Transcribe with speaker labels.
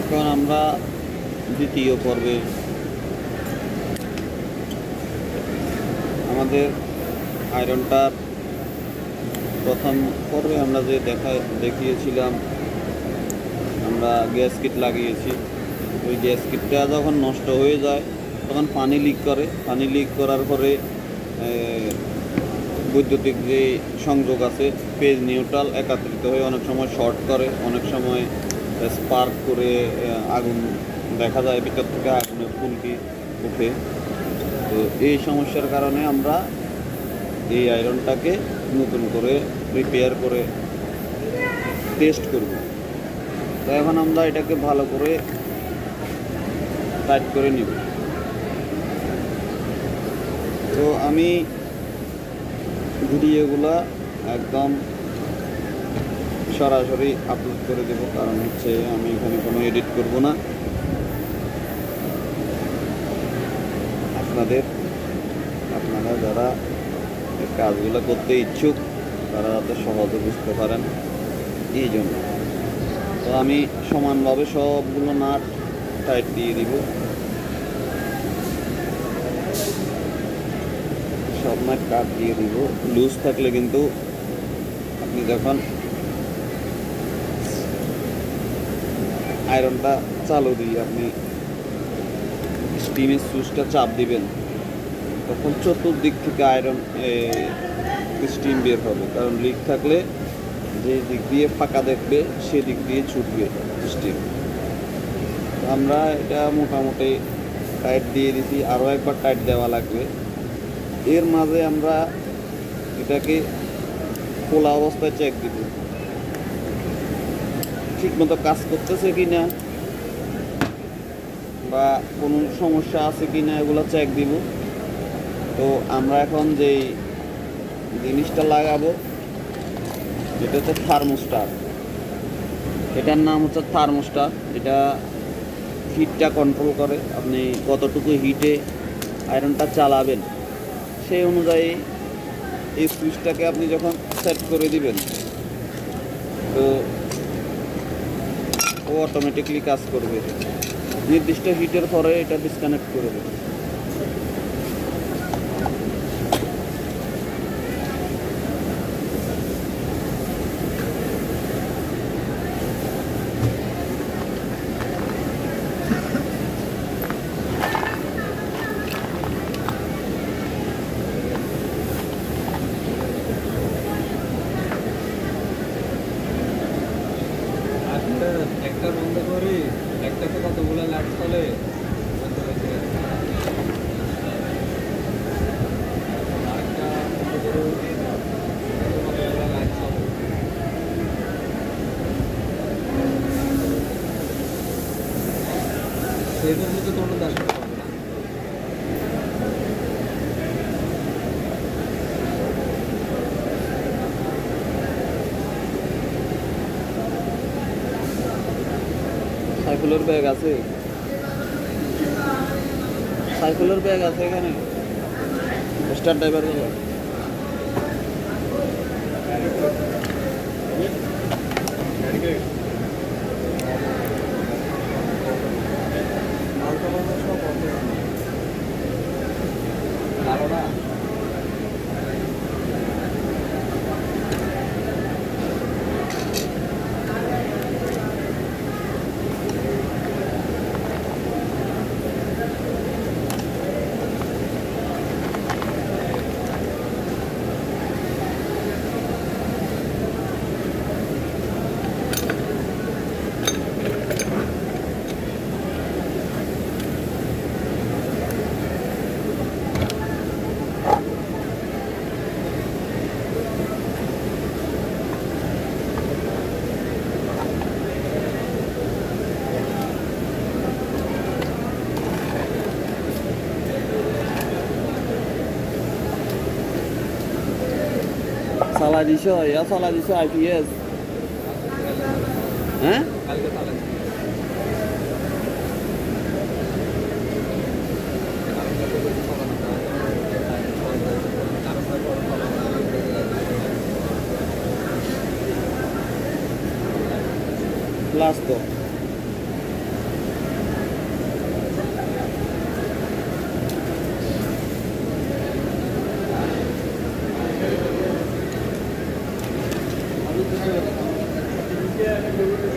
Speaker 1: এখন আমরা দ্বিতীয় পর্বে আমাদের আয়রনটার প্রথম পর্বে আমরা যে দেখিয়েছিলাম, আমরা গ্যাস কিট লাগিয়েছি। ওই গ্যাস কিটটা যখন নষ্ট হয়ে যায় তখন পানি লিক করে। পানি লিক করার পরে বৈদ্যুতিক যে সংযোগ আছে পেজ নিউট্রাল একত্রিত হয়ে অনেক সময় শর্ট করে, অনেক সময় স্পার্ক করে আগুন দেখা যায়, ভিতর থেকে আগুনের ফুলকি উঠে। তো এই সমস্যার কারণে আমরা এই আয়রনটাকে নতুন করে রিপেয়ার করে টেস্ট করব। তো এখন আমরা এটাকে ভালো করে টাইট করে নিব। তো আমি ভিডিওগুলো একদম সরাসরি আপলোড করে দেব, কারণ হচ্ছে আমি এখানে কোনো এডিট করব না। আপনারা যারা এই কাজগুলো করতে ইচ্ছুক তারা যাতে সহজে বুঝতে পারেন, এই জন্য। তো আমি সমানভাবে সবগুলো নাট টাইট দিয়ে দিব। সব নাট কাট দিয়ে দিব। লুজ থাকলে কিন্তু আপনি যখন আয়রনটা চালু দিয়ে আপনি স্টিমের সুইচটা চাপ দিবেন, তখন চতুর্দিক থেকে আয়রন স্টিম বের হবে। কারণ লিক থাকলে যে দিক দিয়ে ফাঁকা দেখবে সেদিক দিয়ে ছুটবে স্টিম। আমরা এটা মোটামুটি টাইট দিয়ে দিছি, আরও একবার টাইট দেওয়া লাগবে। এর মাঝে আমরা এটাকে খোলা অবস্থায় চেক দিব, ঠিকমতো কাজ করতেছে কি না বা কোনো সমস্যা আছে কি না এগুলো চেক দিব। তো আমরা এখন যেই জিনিসটা লাগাবো এটা হচ্ছে থার্মোস্টার। এটার নাম হচ্ছে থার্মোস্টার। এটা হিটটা কন্ট্রোল করে, আপনি কতটুকু হিটে আয়রনটা চালাবেন সেই অনুযায়ী এই সুইচটাকে আপনি যখন সেট করে দিবেন তো ও অটোমেটিকলি কাজ করবে। নির্দিষ্ট হিটের পরে এটা ডিসকানেক্ট করে দেবে।
Speaker 2: একটা বন্ধ করি, একটাতে কতগুলো লাইট চলে আরেকটা বন্ধ করে কতগুলো লাইট চলে। সেটার মধ্যে কোনো দেখা পাবে না।
Speaker 1: সাইকেলের ব্যাগ আছে, সাইকেলের ব্যাগ আছে এখানে স্টার ড্রাইভার গুলো।
Speaker 2: মালটা বাজার সব বন্ধ ভালো না।
Speaker 1: চালাই দিছ, ইয়া চালাই দিছ IPS। হ্যাঁ,
Speaker 2: কালকে তাহলে
Speaker 1: প্লাস তো